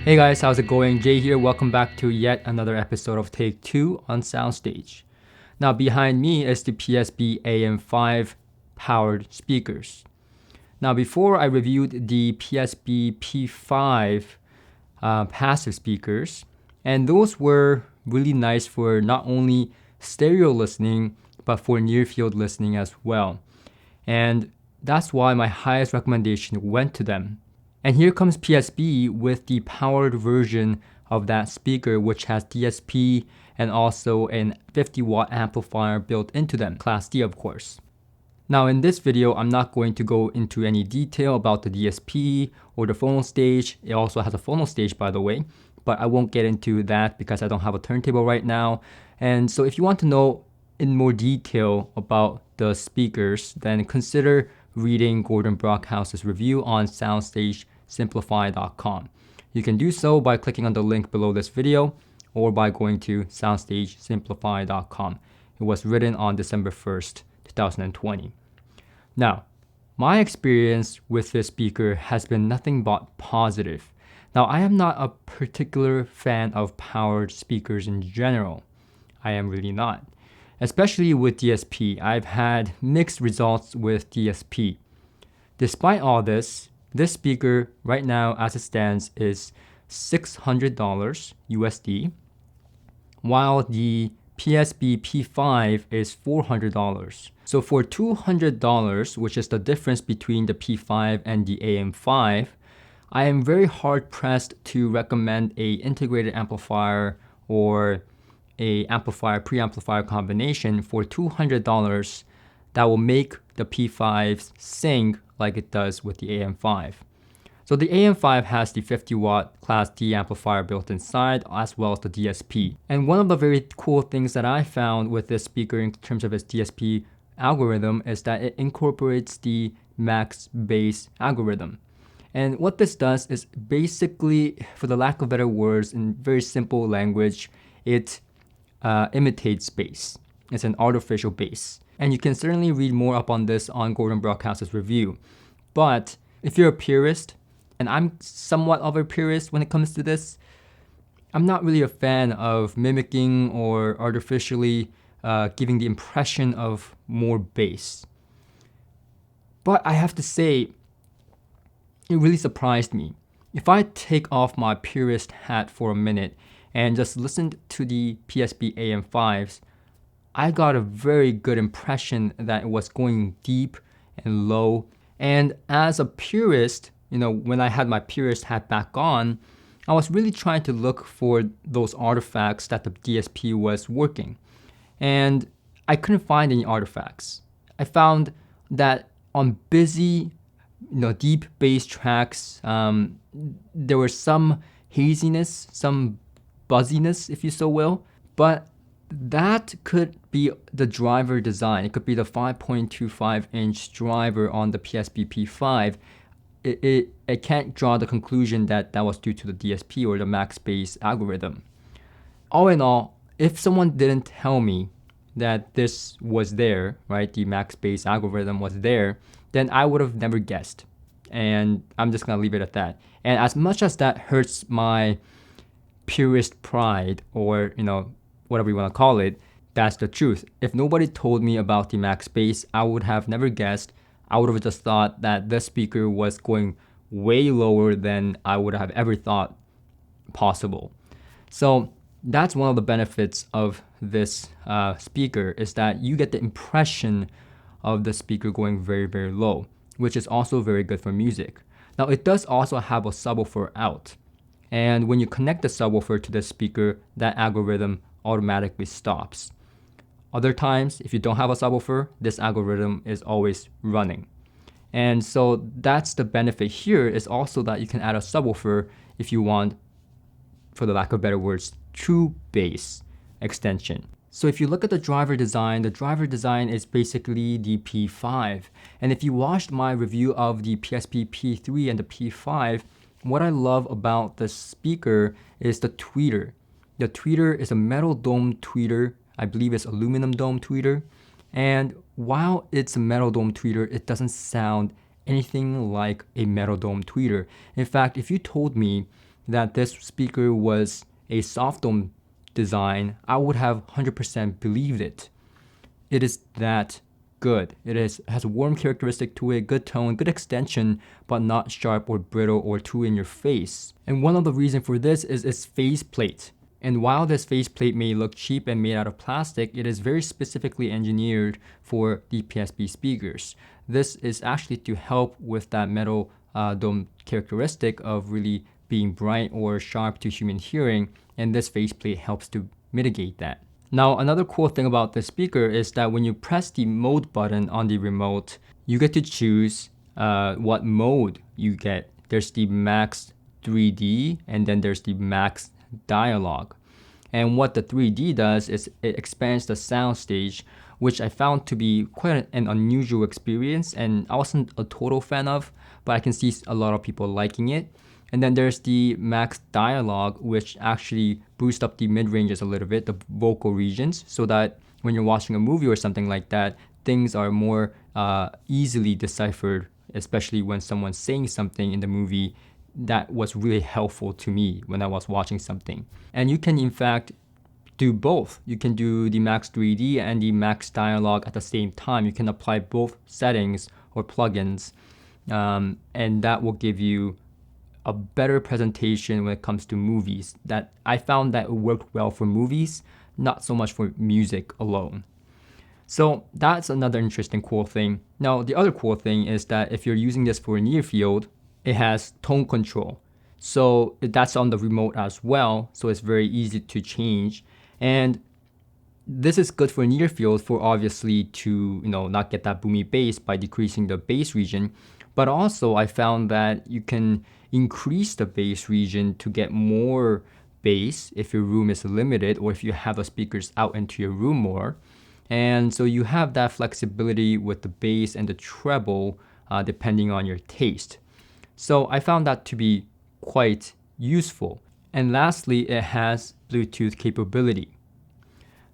Hey guys, how's it going? Jay here. Welcome back to yet another episode of Take 2 on SoundStage. Now behind me is the PSB AM5 powered speakers. Now before I reviewed the PSB P5 passive speakers, and those were really nice for not only stereo listening, but for near field listening as well. And that's why my highest recommendation went to them. And here comes PSB with the powered version of that speaker, which has DSP and also an 50-watt amplifier built into them, Class D of course. Now in this video, I'm not going to go into any detail about the DSP or the phono stage. It also has a phono stage, by the way, but I won't get into that because I don't have a turntable right now. And so if you want to know in more detail about the then consider reading Gordon Brockhouse's review on SoundStageSimplify.com. You can do so by clicking on the link below this video or by going to SoundStageSimplify.com. It was written on December 1st, 2020. Now, my experience with this speaker has been nothing but positive. Now, I am not a particular fan of powered speakers in general. I am really not. Especially with DSP, I've had mixed results with DSP. Despite all this speaker right now as it stands is $600 USD, while the PSB P5 is $400. So for $200, which is the difference between the P5 and the AM5, I am very hard pressed to recommend a integrated amplifier or a preamplifier combination for $200 that will make the P5 sing like it does with the AM5. So the AM5 has the 50-watt Class D amplifier built inside as well as the DSP. And one of the very cool things that I found with this speaker in terms of its DSP algorithm is that it incorporates the MaxxBass algorithm. And what this does is basically, for the lack of better words, in very simple language, it imitates bass. It's an artificial bass. And you can certainly read more up on this on Gordon Brockhouse's review. But if you're a purist, and I'm somewhat of a purist when it comes to this, I'm not really a fan of mimicking or artificially giving the impression of more bass. But I have to say, it really surprised me. If I take off my purist hat for a minute and just listened to the PSB AM5s, I got a very good impression that it was going deep and low. And as a purist, when I had my purist hat back on, I was really trying to look for those artifacts that the DSP was working. And I couldn't find any artifacts. I found that on busy, deep bass tracks, there was some haziness, some buzziness, if you so will, but that could be the driver design. It could be the 5.25-inch driver on the PSB P5. I can't draw the conclusion that that was due to the DSP or the MaxxBass algorithm. All in all, if someone didn't tell me that this was there, right, the MaxxBass algorithm was there, then I would have never guessed. And I'm just gonna leave it at that. And as much as that hurts my purist pride, or whatever you want to call it, that's the truth. If nobody told me about the MaxxBass, I would have never guessed. I would have just thought that this speaker was going way lower than I would have ever thought possible. So that's one of the benefits of this speaker, is that you get the impression of the speaker going very, very low, which is also very good for music. Now it does also have a subwoofer out. And when you connect the subwoofer to the speaker, that algorithm automatically stops. Other times, if you don't have a subwoofer, this algorithm is always running. And so that's the benefit here, is also that you can add a subwoofer if you want, for the lack of better words, true bass extension. So if you look at the driver design is basically the P5. And if you watched my review of the PSB P3 and the P5, what I love about the speaker is the tweeter. The tweeter is a metal dome tweeter. I believe it's aluminum dome tweeter. And while it's a metal dome tweeter, it doesn't sound anything like a metal dome tweeter. In fact, if you told me that this speaker was a soft dome design, I would have 100% believed it. It is that good. Has a warm characteristic to it, good tone, good extension, but not sharp or brittle or too in your face. And one of the reasons for this is its faceplate. And while this faceplate may look cheap and made out of plastic, it is very specifically engineered for the PSB speakers. This is actually to help with that metal dome characteristic of really being bright or sharp to human hearing, and this faceplate helps to mitigate that. Now, another cool thing about this speaker is that when you press the mode button on the remote, you get to choose what mode you get. There's the Max 3D, and then there's the MaxxDialog. And what the 3D does is it expands the SoundStage, which I found to be quite an unusual experience, and I wasn't a total fan of, but I can see a lot of people liking it. And then there's the MaxxDialog, which actually boosts up the mid-ranges a little bit, the vocal regions, so that when you're watching a movie or something like that, things are more easily deciphered, especially when someone's saying something in the movie that was really helpful to me when I was watching something. And you can in fact do both. You can do the Max 3D and the MaxxDialog at the same time. You can apply both settings or plugins, and that will give you a better presentation when it comes to movies. That I found that it worked well for movies, not so much for music alone. So that's another interesting cool thing. Now, the other cool thing is that if you're using this for near field, it has tone control. So that's on the remote as well, so it's very easy to change. And this is good for near field for obviously to not get that boomy bass by decreasing the bass region. But also I found that you can increase the bass region to get more bass if your room is limited or if you have the speakers out into your room more. And so you have that flexibility with the bass and the treble depending on your taste. So I found that to be quite useful. And lastly, it has Bluetooth capability.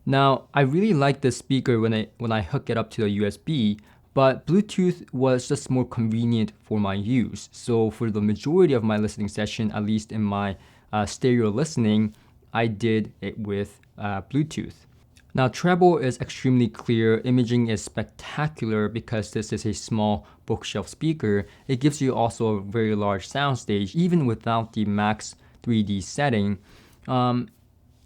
Now, I really like this speaker when I hook it up to the USB, but Bluetooth was just more convenient for my use. So for the majority of my listening session, at least in my stereo listening, I did it with Bluetooth. Now, treble is extremely clear, imaging is spectacular because this is a small bookshelf speaker. It gives you also a very large soundstage, even without the Max 3D setting.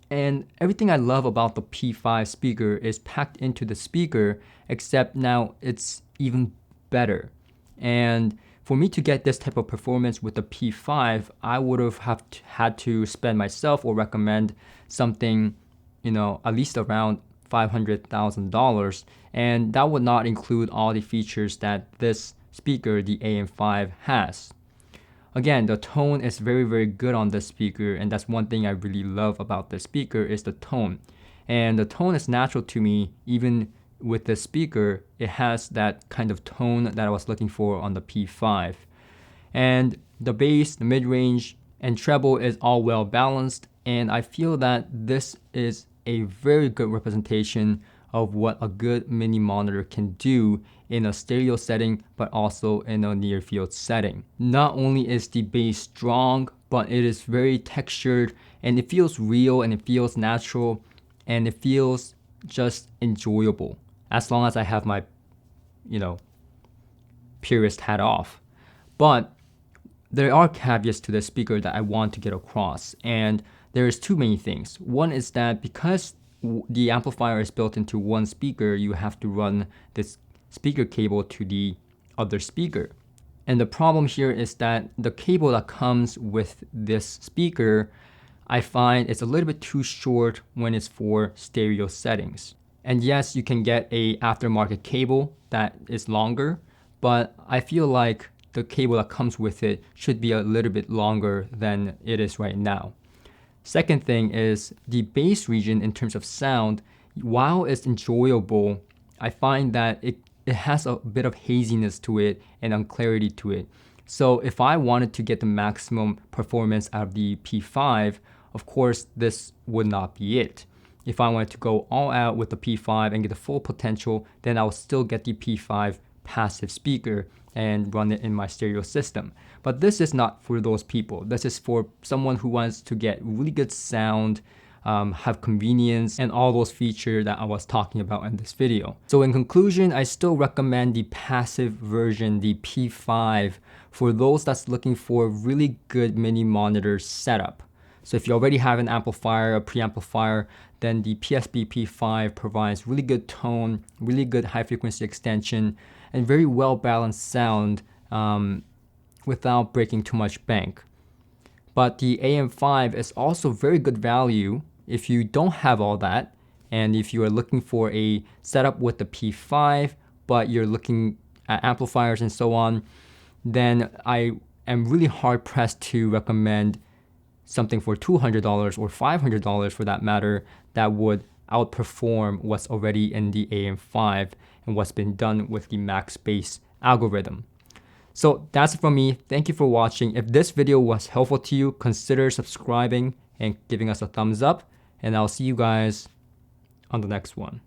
And everything I love about the P5 speaker is packed into the speaker, except now it's even better. And for me to get this type of performance with the P5, I would have had to spend myself or recommend something at least around $500,000, and that would not include all the features that this speaker, the AM5, has. Again, the tone is very, very good on this speaker, and that's one thing I really love about this speaker is the tone. And the tone is natural to me. Even with this speaker, it has that kind of tone that I was looking for on the P5. And the bass, the mid-range, and treble is all well balanced, and I feel that this is a very good representation of what a good mini monitor can do in a stereo setting, but also in a near field setting. Not only is the bass strong, but it is very textured, and it feels real, and it feels natural, and it feels just enjoyable, as long as I have my, purist hat off. But there are caveats to the speaker that I want to get across, and there's too many things. One is that because the amplifier is built into one speaker, you have to run this speaker cable to the other speaker. And the problem here is that the cable that comes with this speaker, I find it's a little bit too short when it's for stereo settings. And yes, you can get a aftermarket cable that is longer, but I feel like the cable that comes with it should be a little bit longer than it is right now. Second thing is the bass region in terms of sound. While it's enjoyable, I find that it has a bit of haziness to it and unclarity to it. So if I wanted to get the maximum performance out of the P5, of course, this would not be it. If I wanted to go all out with the P5 and get the full potential, then I will still get the P5 passive speaker and run it in my stereo system. But this is not for those people. This is for someone who wants to get really good sound, have convenience, and all those features that I was talking about in this video. So in conclusion, I still recommend the passive version, the P5, for those that's looking for really good mini monitor setup. So if you already have an amplifier, a preamplifier, then the PSB P5 provides really good tone, really good high frequency extension, and very well balanced sound without breaking too much bank. But the AM5 is also very good value if you don't have all that, and if you are looking for a setup with the P5, but you're looking at amplifiers and so on, then I am really hard pressed to recommend something for $200 or $500 for that matter that would outperform what's already in the AM5 and what's been done with the MaxxBass algorithm. So that's it from me. Thank you for watching. If this video was helpful to you, consider subscribing and giving us a thumbs up, and I'll see you guys on the next one.